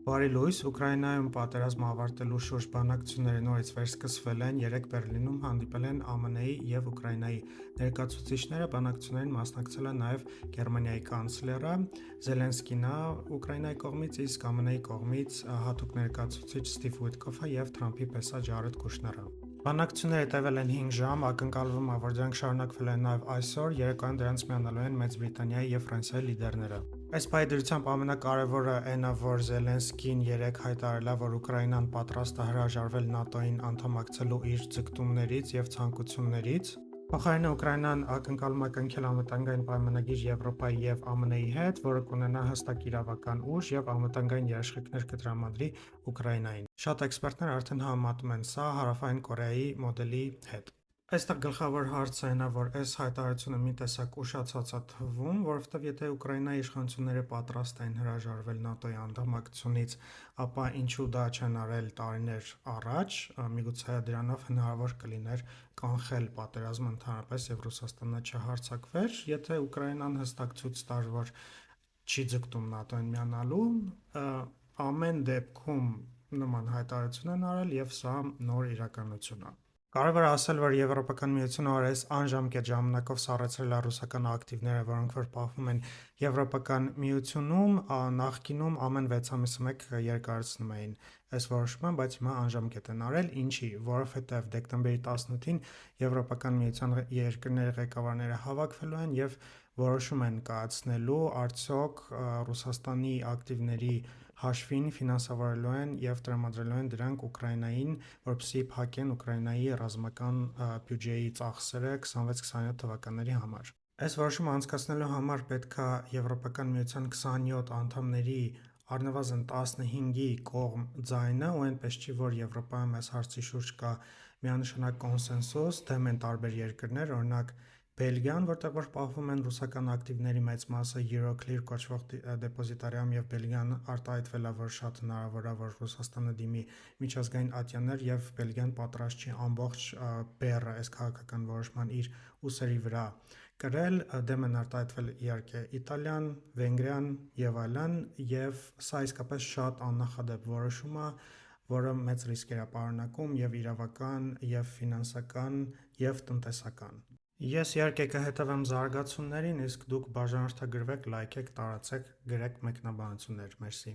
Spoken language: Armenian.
Բարի լույս, Ուկրաինայում պատերազմը ավարտելու շուրջ բանակցությունները նորից վերսկսվել են, երեկ Բեռլինում հանդիպել են ԱՄՆ-ի և Ուկրաինայի ներկայացուցիչները, բանակցություններին մասնակցել է նաև Գերմանիայի կանցլերը Զելենսկին Ուկրաինայի կողմից, իսկ ԱՄՆ-ի կողմից հատուկ ներկայացուցիչ Սթիվ Ուիթկոֆը և Թրամփի փեսա Ջարեդ Կուշները։ Բանակցությունները տևել են 5 ժամ, ակնկալվում է, որ դրանք շարունակվել են նաև այսօր, երեկոյան դրանց միանալու են Մեծ Բրիտանիայի և Ֆրանսիայի լիդերները։ Այս պահի դրությամբ ամենակարևորը այն է, որ Զելենսկին երեկ հայտարարել է, որ Ուկրաինան պատրաստ է հրաժարվել ՆԱՏՕ-ին անդամակցելու իր ձգտումներից և ցանկություններից։ Փոխարենը Ուկրաինան ակնկալում է կնքել անվտանգային պայմանագիր Եվրոպայի և ԱՄՆ-ի հետ, որը կունենա հստակ իրավական ուժ և անվտանգային երաշխիքներ կտրամադրի Ուկրաինային։ Շատ էքսպերտներ արդեն համեմատում են սա Հարավային Կորեայի մոդելի հետ։ Այստեղ գլխավոր հարցը այն է, որ այս հայտարարությունը մի տեսակ ուշացած է թվում, որովհետև եթե Ուկրաինայի իշխանությունները պատրաստ են հրաժարվել ՆԱՏՕ-ի անդամակցությունից, ապա ինչու դա չեն արել տարիներ առաջ, միգուցե դրանով հնարավոր կլիներ կանխել պատերազմը ընդհանրապես և Ռուսաստանը չհարձակվեր, եթե Ուկրաինան հստակ ցույց տար, որ չի ձգտում ՆԱՏՕ-ին միանալու, ամեն դեպքում նման հայտարարություն են արել և սա նոր իրականություն է։ Կարևոր է ասել, որ Եվրոպական միությունը օրերս անժամկետ ժամանակով սառեցրել է ռուսական ակտիվները, որոնք որ պահվում են Եվրոպական միությունում, նախկինում ամեն 6 ամիսը մեկ երկարացնում էին այս որոշումը, բայց հիմա անժամկետ են արել, ինչի, որովհետև դեկտեմբերի 18-ին Եվրոպական միության երկրների ղեկավարները հավաքվելու են և որոշում են կայացնելու արդյոք Ռուսաստանի ակտիվների հաշվին ֆինանսավորելու են և տրամադրելու են դրանք Ուկրաինային, որպեսզի փակեն Ուկրաինայի ռազմական բյուջեի ծախսերը 26-27 թվականների համար։ Այս որոշումը անցկացնելու համար պետք է Եվրոպական միության 27 անդամների առնվազն 15-ի կողմ ձայնը, ու այնպես չի, որ Եվրոպայում այս հարցի շուրջ կա միանշանակ կոնսենսուս, դեմ են տարբեր երկրներ, օրինակ Բելգիան, որտեղ որ պահվում են ռուսական ակտիվների մեծ մասը Euroclear կոչվող դեպոզիտարիայում և Բելգիան արտահայտվել է, որ շատ հնարավոր է, որ Ռուսաստանը դիմի միջազգային ատյաններ և Բելգիան պատրաստ չի ամբողջ բեռը այս քաղաքական որոշման իր ուսերի վրա կրել, դեմ են արտահայտվել իհարկե Իտալիան, Վենգրիան և այլն, և սա իսկապես շատ աննախադեպ որոշում է, որը մեծ ռիսկեր է պարունակում և իրավական, և ֆինանսական, և տնտեսական։ Ես իհարկե կհետևեմ զարգացումներին, իսկ դուք բաժանորդագրվեք, լայքեք, տարածեք, գրեք մեկնաբանություններ, մերսի։